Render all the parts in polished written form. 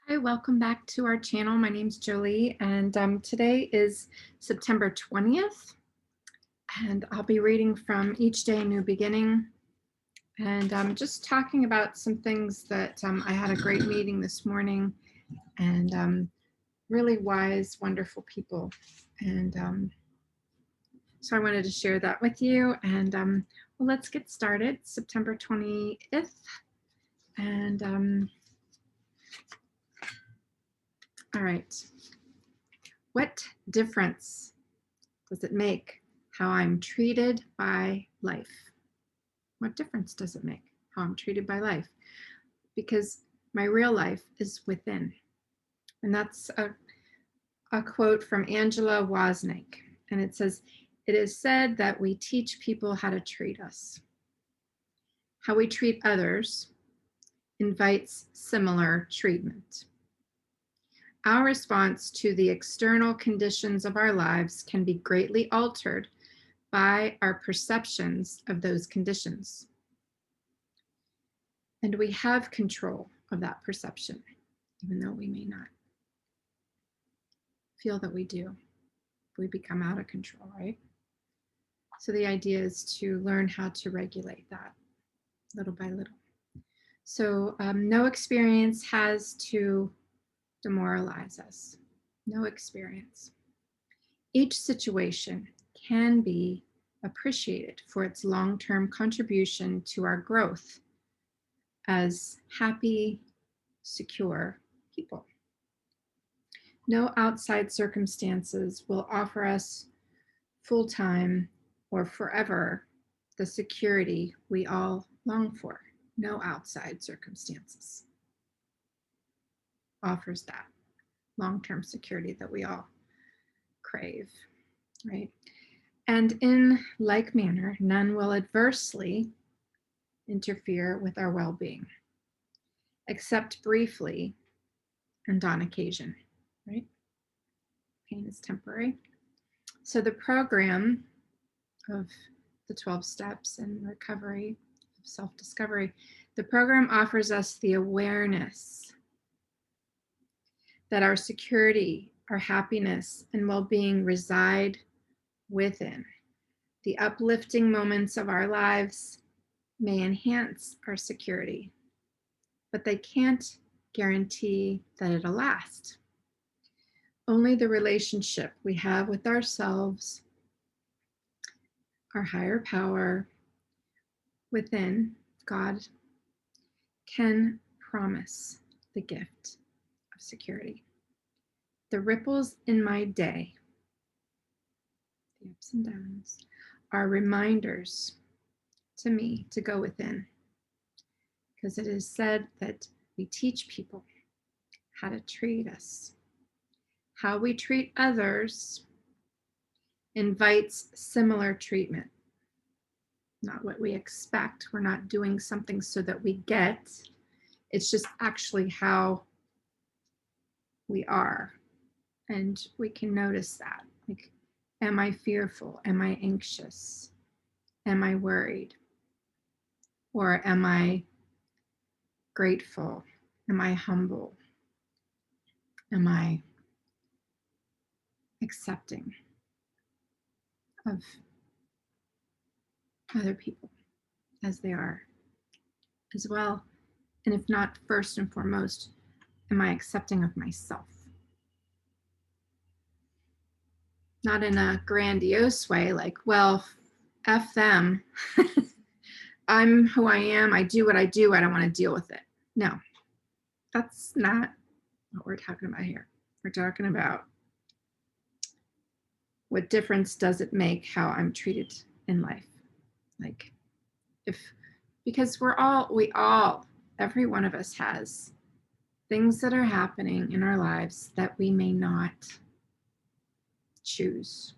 Hi, welcome back to our channel. My name's Jolie, and today is September 20th, and I'll be reading from Each Day a New Beginning, and just talking about some things that I had a great meeting this morning, and really wise, wonderful people, and so I wanted to share that with you, and well, let's get started. September 20th, and all right. What difference does it make how I'm treated by life? What difference does it make how I'm treated by life? Because my real life is within. And that's a quote from Angela Wozniak. And it says, "It is said that we teach people how to treat us. How we treat others invites similar treatment. Our response to the external conditions of our lives can be greatly altered by our perceptions of those conditions. And we have control of that perception, even though we may not feel that we do. We become out of control, right? So the idea is to learn how to regulate that little by little. So no experience has to demoralize us. No experience. Each situation can be appreciated for its long-term contribution to our growth as happy, secure people. No outside circumstances will offer us full-time or forever the security we all long for. No outside circumstances offers that long-term security that we all crave, right? And in like manner, none will adversely interfere with our well-being, except briefly and on occasion, right? Pain is temporary. So the program of the 12 steps and recovery of self-discovery, the program offers us the awareness that our security, our happiness, and well-being reside within. The uplifting moments of our lives may enhance our security, but they can't guarantee that it'll last. Only the relationship we have with ourselves, our higher power within, God, can promise the gift of security. The ripples in my day, the ups and downs, are reminders to me to go within, because it is said that we teach people how to treat us. How we treat others invites similar treatment. Not what we expect. We're not doing something so that we get. It's just actually how we are. And we can notice that. Like, am I fearful? Am I anxious? Am I worried? Or am I grateful? Am I humble? Am I accepting of other people as they are as well? And if not, first and foremost, am I accepting of myself? Not in a grandiose way, like, well, F them. I'm who I am. I do what I do. I don't want to deal with it. No, that's not what we're talking about here. We're talking about what difference does it make how I'm treated in life? Like, because every one of us has things that are happening in our lives that we may not choose.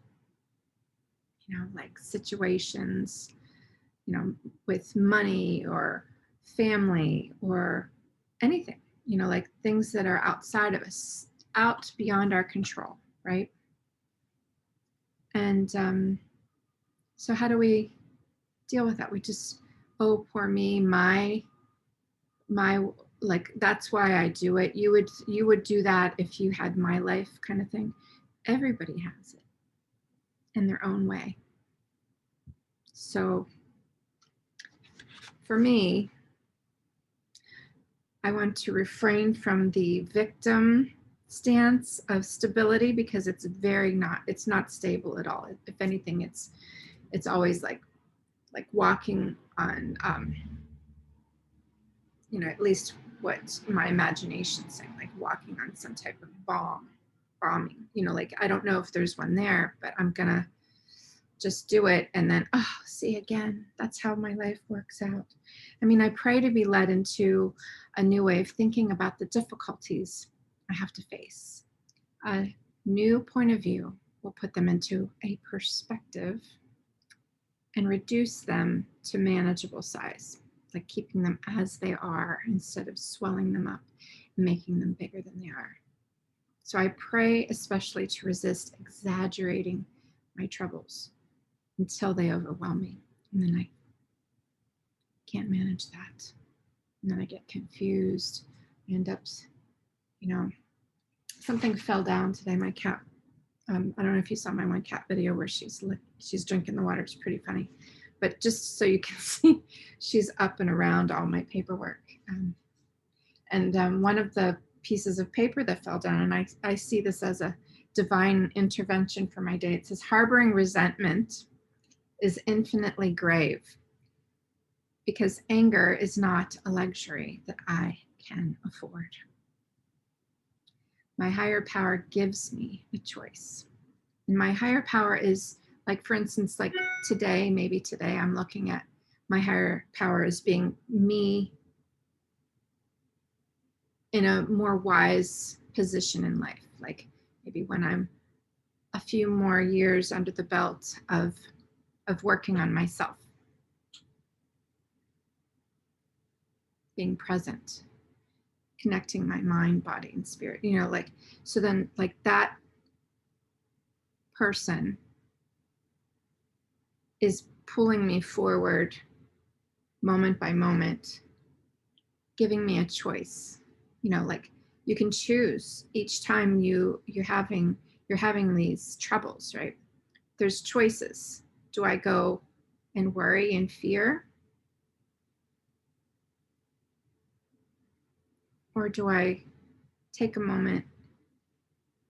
Like situations, with money or family or anything, like things that are outside of us, out beyond our control, right? And so how do we deal with that? We just, oh, poor me, my like, that's why I do it. You would do that if you had my life, kind of thing. Everybody has it in their own way. So for me, I want to refrain from the victim stance of stability, because it's not stable at all. If anything, it's always like walking on, at least what my imagination's saying, like walking on some type of bombing, like, I don't know if there's one there, but I'm gonna just do it. And then, see, again, that's how my life works out. I mean, I pray to be led into a new way of thinking about the difficulties I have to face. A new point of view will put them into a perspective and reduce them to manageable size, like keeping them as they are instead of swelling them up and making them bigger than they are. So I pray especially to resist exaggerating my troubles until they overwhelm me. And then I can't manage that. And then I get confused. I end up, something fell down today. My cat, I don't know if you saw my one cat video where she's drinking the water. It's pretty funny. But just so you can see, she's up and around all my paperwork. And one of the pieces of paper that fell down, and I see this as a divine intervention for my day. It says, harboring resentment is infinitely grave, because anger is not a luxury that I can afford. My higher power gives me a choice. And my higher power is, like, for instance, like maybe today I'm looking at my higher power as being me in a more wise position in life. Like maybe when I'm a few more years under the belt of working on myself, being present, connecting my mind, body, and spirit, so then, like, that person is pulling me forward moment by moment, giving me a choice. Like, you can choose each time you're having these troubles, right? There's choices. Do I go and worry and fear? Or do I take a moment,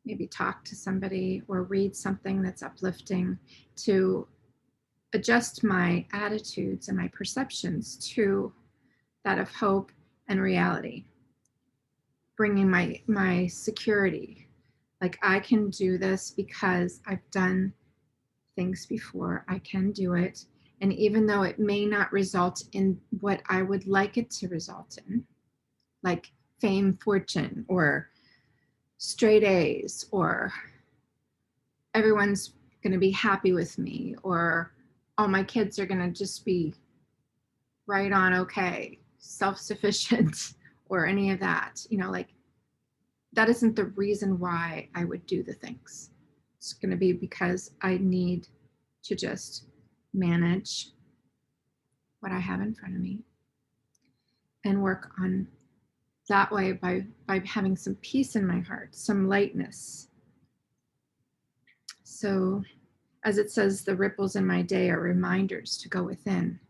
maybe talk to somebody or read something that's uplifting, to adjust my attitudes and my perceptions to that of hope and reality, bringing my security. Like, I can do this because I've done things before. I can do it. And even though it may not result in what I would like it to result in, like fame, fortune, or straight A's, or everyone's going to be happy with me, or all my kids are going to just be right on, okay, self-sufficient, or any of that, like, that isn't the reason why I would do the things. It's going to be because I need to just manage what I have in front of me and work on that way by having some peace in my heart, some lightness. So, as it says, the ripples in my day are reminders to go within.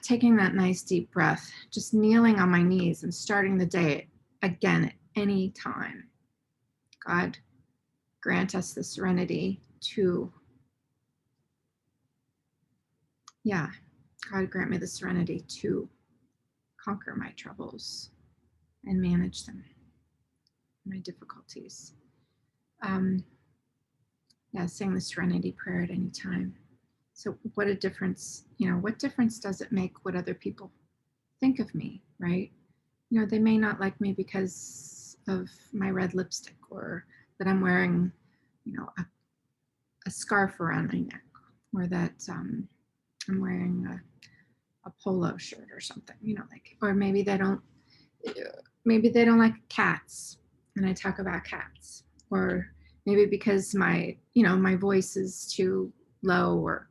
Taking that nice deep breath, just kneeling on my knees and starting the day again at any time. God, grant us the serenity to, God, grant me the serenity to conquer my troubles and manage them, my difficulties. Saying the serenity prayer at any time. So what a difference, what difference does it make what other people think of me, right? They may not like me because of my red lipstick, or that I'm wearing, a scarf around my neck, or that I'm wearing a polo shirt or something, or maybe they don't like cats and I talk about cats, or maybe because my voice is too low or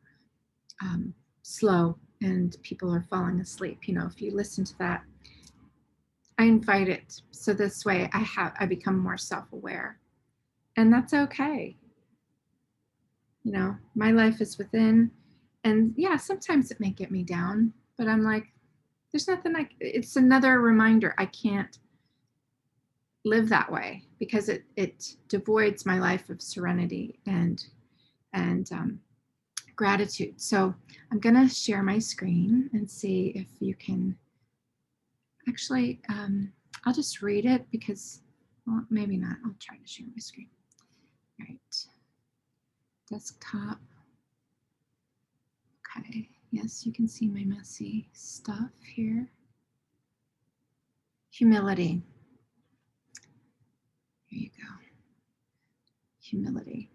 slow and people are falling asleep. If you listen to that, I invite it. So this way I become more self-aware. And that's okay. My life is within. And yeah, sometimes it may get me down, but I'm like, there's nothing it's another reminder I can't live that way, because it devoids my life of serenity and gratitude. So I'm going to share my screen and see if you can actually, I'll just read it because, well, maybe not. I'll try to share my screen. All right. Desktop. Okay. Yes, you can see my messy stuff here. Humility. Here you go. Humility.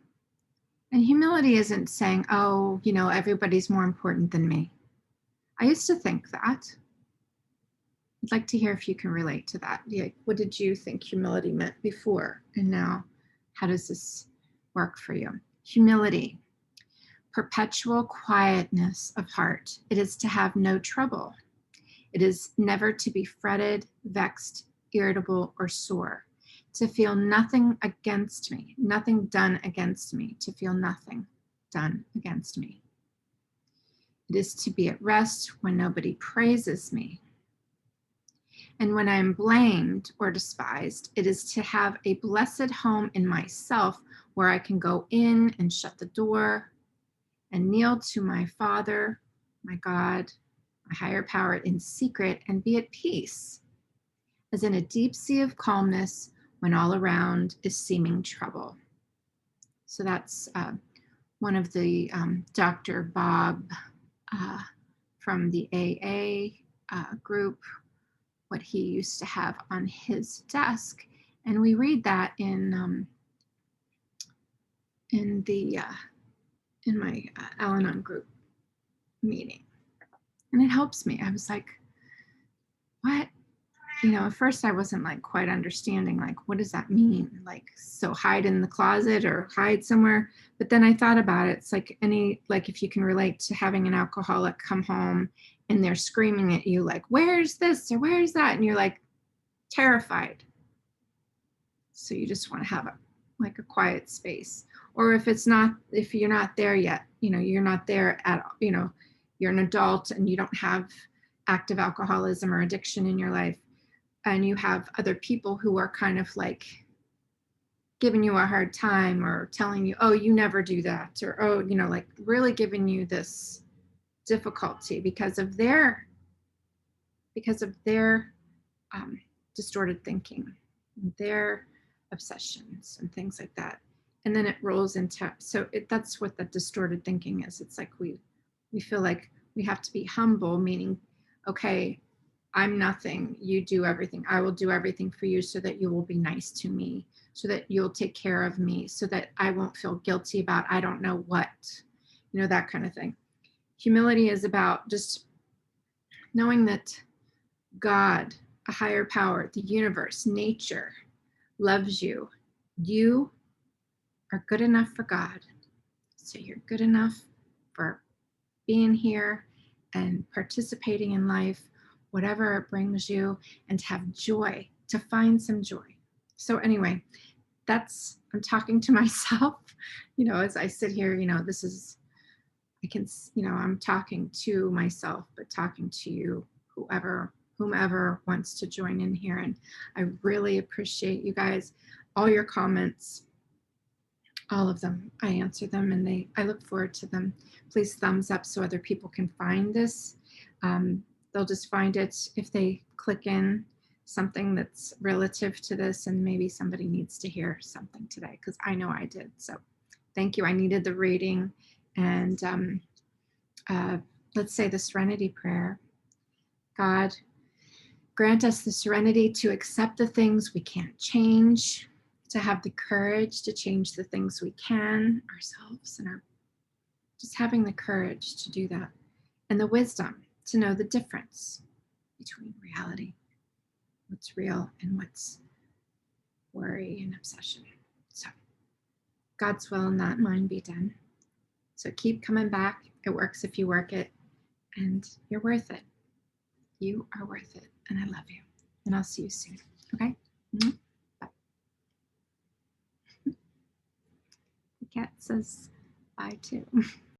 And humility isn't saying, oh, everybody's more important than me. I used to think that. I'd like to hear if you can relate to that. Yeah, what did you think humility meant before? And now, how does this work for you? Humility, perpetual quietness of heart. It is to have no trouble. It is never to be fretted, vexed, irritable, or sore. To feel nothing against me, nothing done against me, to feel nothing done against me. It is to be at rest when nobody praises me. And when I am blamed or despised, it is to have a blessed home in myself where I can go in and shut the door and kneel to my Father, my God, my higher power in secret, and be at peace, as in a deep sea of calmness when all around is seeming trouble. So that's one of the Dr. Bob from the AA group, what he used to have on his desk. And we read that in my Al-Anon group meeting. And it helps me. I was like, what? At first I wasn't like quite understanding, like, what does that mean? Like, so hide in the closet or hide somewhere. But then I thought about it. It's like if you can relate to having an alcoholic come home and they're screaming at you, like, where's this or where's that? And you're like terrified. So you just want to have a quiet space. Or if you're not there yet, you're not there at, you're an adult and you don't have active alcoholism or addiction in your life, and you have other people who are kind of like giving you a hard time or telling you, oh, you never do that, or, oh, like really giving you this difficulty because of their distorted thinking, their obsessions and things like that. And then it rolls into, that's what the distorted thinking is. It's like we feel like we have to be humble, meaning, okay, I'm nothing, you do everything. I will do everything for you so that you will be nice to me, so that you'll take care of me, so that I won't feel guilty about I don't know what, that kind of thing. Humility is about just knowing that God, a higher power, the universe, nature, loves you. You are good enough for God. So you're good enough for being here and participating in life, whatever it brings you, and to have joy, to find some joy. So anyway, I'm talking to myself, as I sit here, I'm talking to myself, but talking to you, whomever wants to join in here. And I really appreciate you guys, all your comments, all of them. I answer them and I look forward to them. Please thumbs up so other people can find this. They'll just find it if they click in something that's relative to this, and maybe somebody needs to hear something today, because I know I did. So thank you. I needed the reading. And let's say the Serenity prayer. God, grant us the serenity to accept the things we can't change, to have the courage to change the things we can ourselves, and just having the courage to do that, and the wisdom to know the difference between reality, what's real, and what's worry and obsession. So God's will and not mine be done. So keep coming back. It works if you work it. and you're worth it. You are worth it, and I love you. And I'll see you soon. Okay? Bye. The cat says bye too.